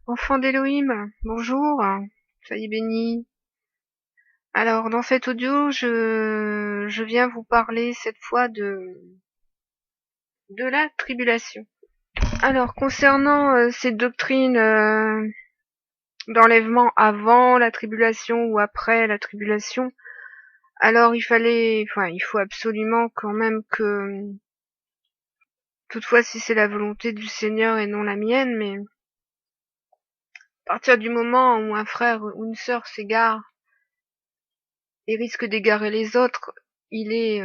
Enfant d'Élohim, bonjour, soyez bénis. Alors, dans cet audio, je viens vous parler cette fois de la tribulation. Alors, concernant ces doctrines d'enlèvement avant la tribulation ou après la tribulation, alors il faut absolument quand même que, toutefois si c'est la volonté du Seigneur et non la mienne, mais à partir du moment où un frère ou une sœur s'égare et risque d'égarer les autres, il est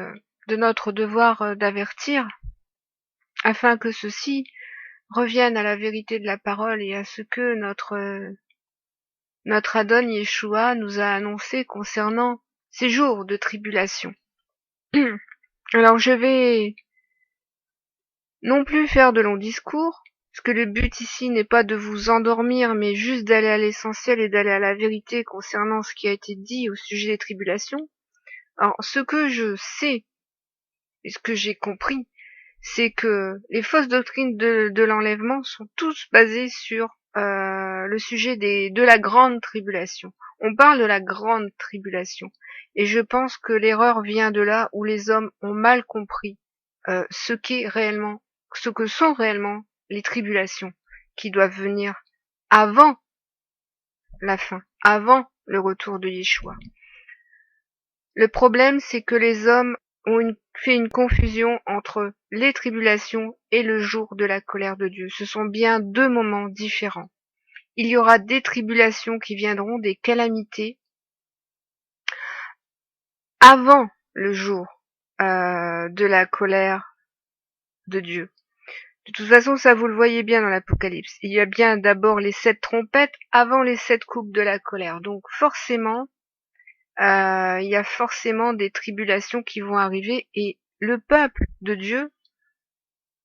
de notre devoir d'avertir, afin que ceux-ci reviennent à la vérité de la parole et à ce que notre Adon Yeshua nous a annoncé concernant ces jours de tribulation. Alors je vais non plus faire de longs discours, parce que le but ici n'est pas de vous endormir, mais juste d'aller à l'essentiel et d'aller à la vérité concernant ce qui a été dit au sujet des tribulations. Alors, ce que je sais et ce que j'ai compris, c'est que les fausses doctrines de l'enlèvement sont tous basées sur le sujet de la grande tribulation. On parle de la grande tribulation. Et je pense que l'erreur vient de là où les hommes ont mal compris ce que sont réellement les tribulations qui doivent venir avant la fin, avant le retour de Yeshua. Le problème, c'est que les hommes ont fait une confusion entre les tribulations et le jour de la colère de Dieu. Ce sont bien deux moments différents. Il y aura des tribulations qui viendront, des calamités, avant le jour de la colère de Dieu. De toute façon, ça vous le voyez bien dans l'Apocalypse. Il y a bien d'abord les 7 trompettes avant les 7 coupes de la colère. Donc forcément, il y a forcément des tribulations qui vont arriver et le peuple de Dieu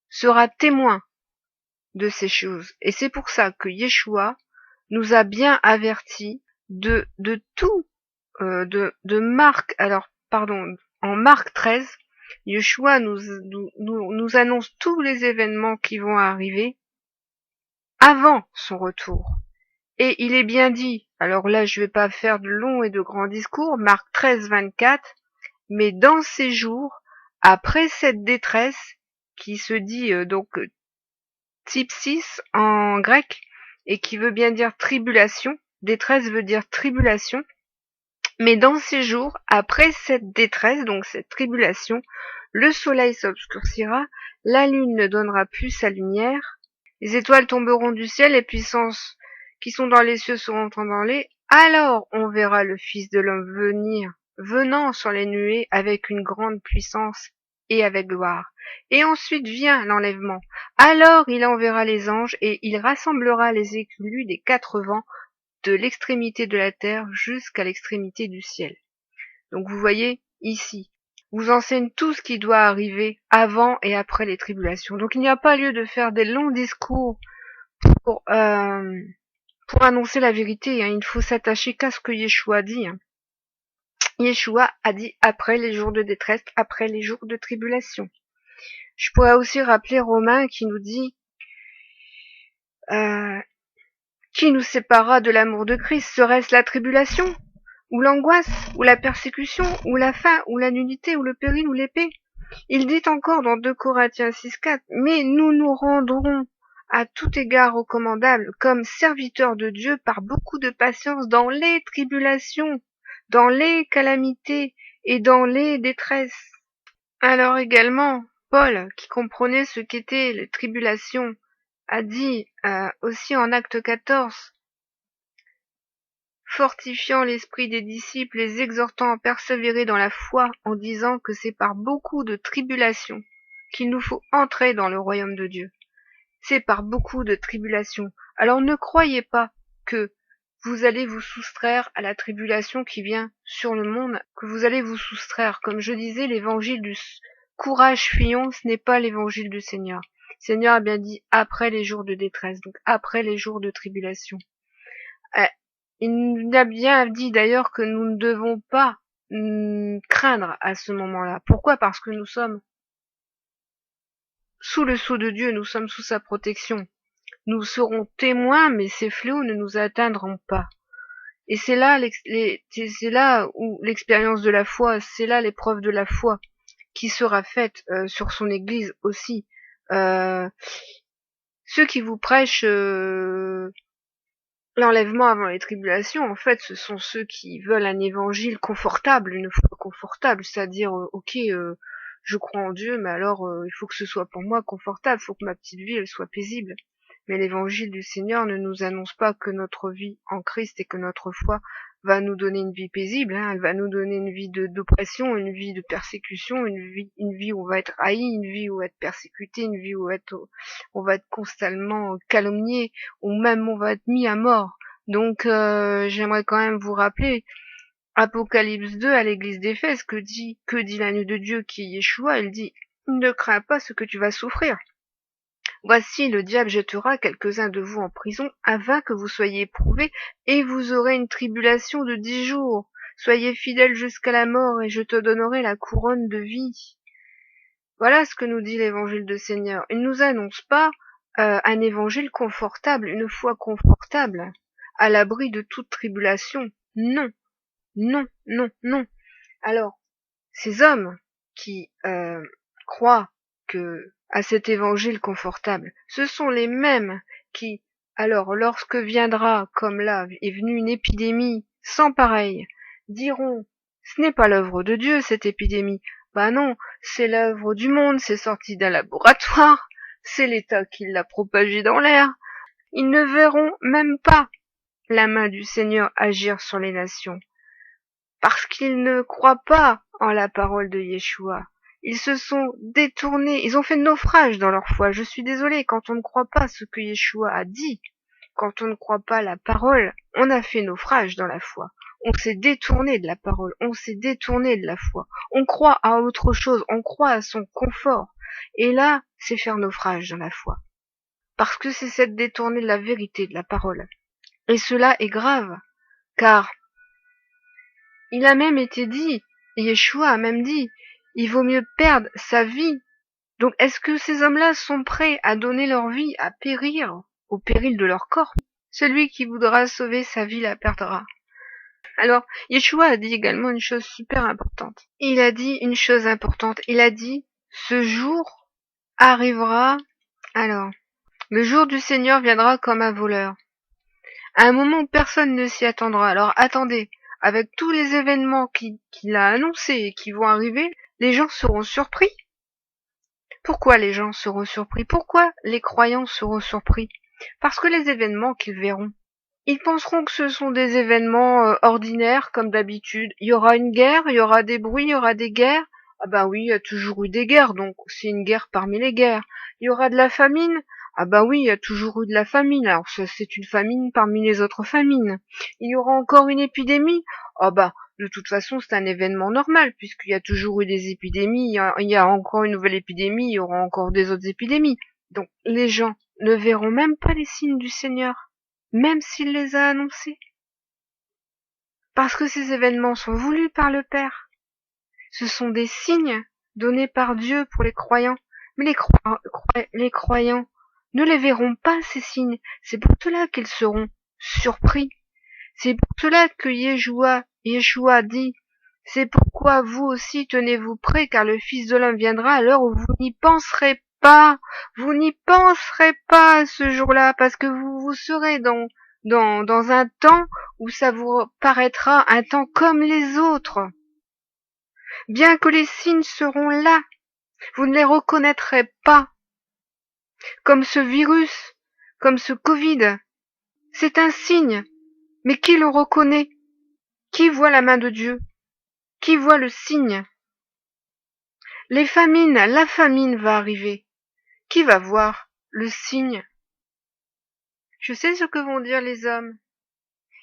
sera témoin de ces choses. Et c'est pour ça que Yeshua nous a bien avertis de tout, de Marc, en Marc 13, Yeshua nous annonce tous les événements qui vont arriver avant son retour. Et il est bien dit, alors là je vais pas faire de longs et de grands discours, Marc 13, 24, mais dans ces jours, après cette détresse, qui se dit typsis en grec, et qui veut bien dire tribulation, détresse veut dire tribulation, mais dans ces jours, après cette détresse, donc cette tribulation, le soleil s'obscurcira, la lune ne donnera plus sa lumière, les étoiles tomberont du ciel, les puissances qui sont dans les cieux seront ébranlées, alors on verra le Fils de l'homme venant sur les nuées avec une grande puissance et avec gloire. Et ensuite vient l'enlèvement. Alors il enverra les anges et il rassemblera les éclus des 4 vents de l'extrémité de la terre jusqu'à l'extrémité du ciel. Donc vous voyez ici, vous enseigne tout ce qui doit arriver avant et après les tribulations. Donc il n'y a pas lieu de faire des longs discours pour annoncer la vérité. Il ne faut s'attacher qu'à ce que Yeshua dit. Yeshua a dit après les jours de détresse, après les jours de tribulation. Je pourrais aussi rappeler Romain qui nous dit qui nous séparera de l'amour de Christ? Serait-ce la tribulation, ou l'angoisse, ou la persécution, ou la faim, ou la nudité, ou le péril, ou l'épée? Il dit encore dans 2 Corinthiens 6,4, mais nous nous rendrons à tout égard recommandables comme serviteurs de Dieu par beaucoup de patience dans les tribulations, dans les calamités et dans les détresses. Alors également, Paul, qui comprenait ce qu'étaient les tribulations, a dit aussi en Acte 14, fortifiant l'esprit des disciples, les exhortant à persévérer dans la foi, en disant que c'est par beaucoup de tribulations qu'il nous faut entrer dans le royaume de Dieu. C'est par beaucoup de tribulations. Alors ne croyez pas que vous allez vous soustraire à la tribulation qui vient sur le monde, que vous allez vous soustraire. Comme je disais, l'évangile du courage fuyant, ce n'est pas l'évangile du Seigneur. Le Seigneur a bien dit après les jours de détresse, donc après les jours de tribulation. Il a bien dit d'ailleurs que nous ne devons pas craindre à ce moment-là. Pourquoi? Parce que nous sommes sous le sceau de Dieu, nous sommes sous sa protection. Nous serons témoins, mais ces fléaux ne nous atteindront pas. Et c'est là, c'est là où l'expérience de la foi, c'est là l'épreuve de la foi qui sera faite sur son Église aussi. Ceux qui vous prêchent l'enlèvement avant les tribulations, en fait, ce sont ceux qui veulent un évangile confortable, une foi confortable, c'est-à-dire, je crois en Dieu, mais alors il faut que ce soit pour moi confortable, il faut que ma petite vie, elle soit paisible. Mais l'évangile du Seigneur ne nous annonce pas que notre vie en Christ et que notre foi va nous donner une vie paisible, hein. Elle va nous donner une vie d'oppression, une vie de persécution, une vie où on va être haï, une vie où on va être persécuté, une vie où on va être constamment calomnié, ou même on va être mis à mort. Donc j'aimerais quand même vous rappeler Apocalypse 2 à l'église d'Éphèse, que dit l'agneau de Dieu qui est Yeshua. Il dit: ne crains pas ce que tu vas souffrir. Voici, le diable jettera quelques-uns de vous en prison, afin que vous soyez éprouvés, et vous aurez une tribulation de 10 jours. Soyez fidèles jusqu'à la mort, et je te donnerai la couronne de vie. Voilà ce que nous dit l'évangile du Seigneur. Il ne nous annonce pas un évangile confortable, une foi confortable, à l'abri de toute tribulation. Non, non, non, non. Alors, ces hommes qui croient à cet évangile confortable, ce sont les mêmes qui, alors, lorsque viendra, comme là est venue une épidémie sans pareille, diront: ce n'est pas l'œuvre de Dieu, cette épidémie. Bah non, c'est l'œuvre du monde, c'est sorti d'un laboratoire, c'est l'État qui l'a propagé dans l'air. Ils ne verront même pas la main du Seigneur agir sur les nations, parce qu'ils ne croient pas en la parole de Yeshua. Ils se sont détournés, ils ont fait naufrage dans leur foi. Je suis désolée, quand on ne croit pas ce que Yeshua a dit, quand on ne croit pas la parole, on a fait naufrage dans la foi. On s'est détourné de la parole, on s'est détourné de la foi. On croit à autre chose, on croit à son confort. Et là, c'est faire naufrage dans la foi. Parce que c'est s'être détourné de la vérité, de la parole. Et cela est grave, car il a même été dit, Yeshua a même dit, il vaut mieux perdre sa vie. Donc est-ce que ces hommes-là sont prêts à donner leur vie, à périr au péril de leur corps? Celui qui voudra sauver sa vie la perdra. Alors, Yeshua a dit également une chose super importante. Il a dit une chose importante. Il a dit, ce jour arrivera, alors, le jour du Seigneur viendra comme un voleur. À un moment où personne ne s'y attendra. Alors attendez, avec tous les événements qu'il a annoncés et qui vont arriver, les gens seront surpris. Pourquoi les gens seront surpris? Pourquoi les croyants seront surpris? Parce que les événements qu'ils verront, ils penseront que ce sont des événements ordinaires comme d'habitude. Il y aura une guerre, il y aura des bruits, il y aura des guerres. Ah bah oui, il y a toujours eu des guerres, donc c'est une guerre parmi les guerres. Il y aura de la famine. Ah bah oui, il y a toujours eu de la famine. Alors c'est une famine parmi les autres famines. Il y aura encore une épidémie. Ah bah de toute façon c'est un événement normal puisqu'il y a toujours eu des épidémies. Il y a encore une nouvelle épidémie. Il y aura encore des autres épidémies. Donc les gens ne verront même pas les signes du Seigneur, même s'il les a annoncés. Parce que ces événements sont voulus par le Père. Ce sont des signes donnés par Dieu pour les croyants. Mais les croyants ne les verront pas, ces signes. C'est pour cela qu'ils seront surpris. C'est pour cela que Yeshua dit, c'est pourquoi vous aussi tenez-vous prêts, car le Fils de l'homme viendra à l'heure où vous n'y penserez pas. Vous n'y penserez pas à ce jour-là, parce que vous serez dans un temps où ça vous paraîtra un temps comme les autres. Bien que les signes seront là, vous ne les reconnaîtrez pas. Comme ce virus, comme ce Covid. C'est un signe. Mais qui le reconnaît? Qui voit la main de Dieu? Qui voit le signe? La famine va arriver. Qui va voir le signe? Je sais ce que vont dire les hommes.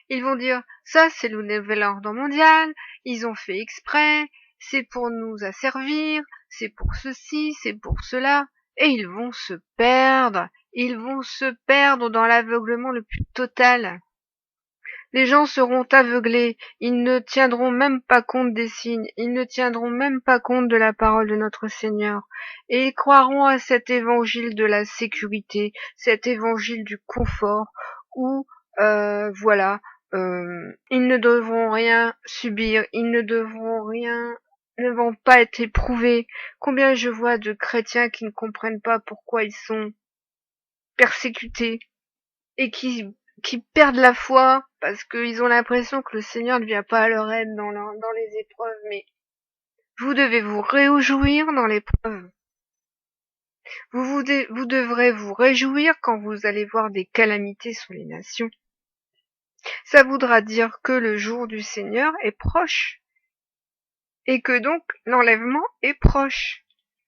Ils vont dire, ça c'est le nouvel ordre mondial, ils ont fait exprès, c'est pour nous asservir, c'est pour ceci, c'est pour cela, et ils vont se perdre dans l'aveuglement le plus total. Les gens seront aveuglés, ils ne tiendront même pas compte des signes, ils ne tiendront même pas compte de la parole de notre Seigneur, et ils croiront à cet évangile de la sécurité, cet évangile du confort, où, voilà, ils ne devront rien subir, ils ne vont pas être éprouvés. Combien je vois de chrétiens qui ne comprennent pas pourquoi ils sont persécutés, et qui perdent la foi parce qu'ils ont l'impression que le Seigneur ne vient pas à leur aide dans les épreuves. Mais vous devez vous réjouir dans l'épreuve. Vous devrez vous réjouir quand vous allez voir des calamités sur les nations. Ça voudra dire que le jour du Seigneur est proche, et que donc l'enlèvement est proche.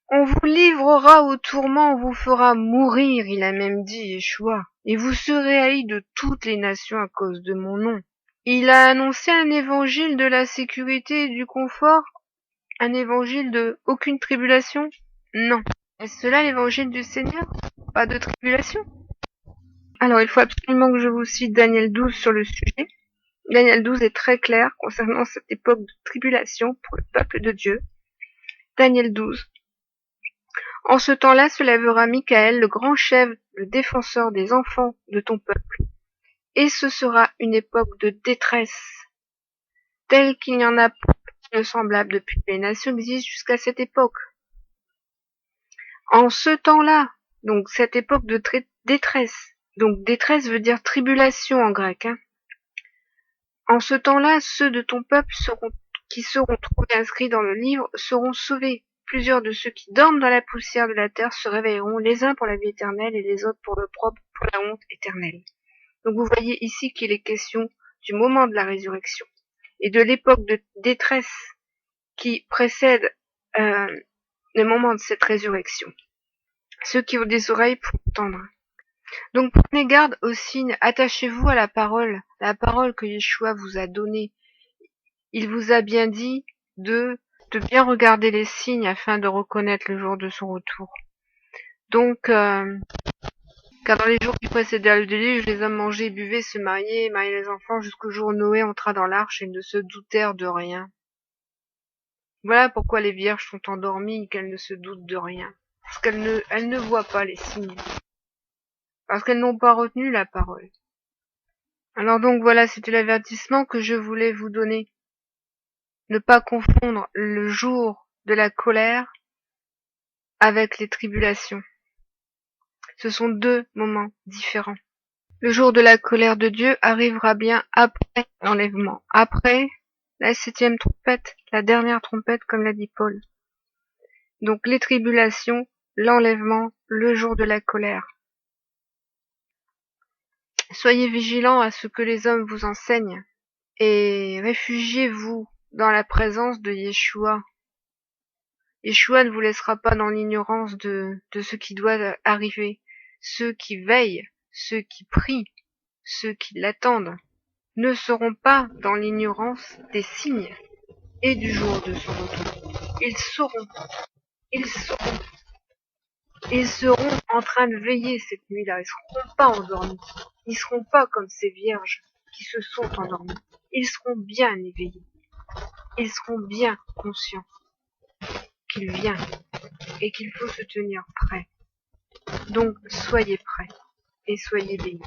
On vous livrera au tourment, on vous fera mourir, il a même dit Yeshua, et vous serez haïs de toutes les nations à cause de mon nom. Il a annoncé un évangile de la sécurité et du confort, un évangile de aucune tribulation? Non. Est-ce cela l'évangile du Seigneur? Pas de tribulation? Alors il faut absolument que je vous cite Daniel 12 sur le sujet. Daniel 12 est très clair concernant cette époque de tribulation pour le peuple de Dieu. Daniel 12. En ce temps-là se lèvera Michaël, le grand chef, le défenseur des enfants de ton peuple. Et ce sera une époque de détresse, telle qu'il n'y en a pas de semblable depuis que les nations existent jusqu'à cette époque. En ce temps-là, donc cette époque de détresse, donc détresse veut dire tribulation en grec, hein. En ce temps-là, ceux de ton peuple qui seront trouvés inscrits dans le livre seront sauvés. Plusieurs de ceux qui dorment dans la poussière de la terre se réveilleront, les uns pour la vie éternelle et les autres pour l'opprobre, pour la honte éternelle. Donc vous voyez ici qu'il est question du moment de la résurrection et de l'époque de détresse qui précède le moment de cette résurrection. Ceux qui ont des oreilles pour entendre. Donc prenez garde aux signes, attachez-vous à la parole que Yeshua vous a donnée. Il vous a bien dit de bien regarder les signes afin de reconnaître le jour de son retour. Donc, car dans les jours qui précédaient le déluge, les hommes mangeaient, buvaient, se mariaient les enfants jusqu'au jour où Noé entra dans l'arche et ne se doutèrent de rien. Voilà pourquoi les vierges sont endormies, qu'elles ne se doutent de rien. Parce qu'elles ne voient pas les signes. Parce qu'elles n'ont pas retenu la parole. Alors donc voilà, c'était l'avertissement que je voulais vous donner. Ne pas confondre le jour de la colère avec les tribulations. Ce sont deux moments différents. Le jour de la colère de Dieu arrivera bien après l'enlèvement, après la 7e trompette, la dernière trompette comme l'a dit Paul. Donc les tribulations, l'enlèvement, le jour de la colère. Soyez vigilants à ce que les hommes vous enseignent et réfugiez-vous dans la présence de Yeshua. Yeshua ne vous laissera pas dans l'ignorance de ce qui doit arriver. Ceux qui veillent, ceux qui prient, ceux qui l'attendent, ne seront pas dans l'ignorance des signes et du jour de son retour. Ils seront en train de veiller cette nuit-là. Ils seront pas endormis. Ils seront pas comme ces vierges qui se sont endormies. Ils seront bien éveillés. Ils seront bien conscients qu'il vient et qu'il faut se tenir prêt. Donc, soyez prêts et soyez bénis.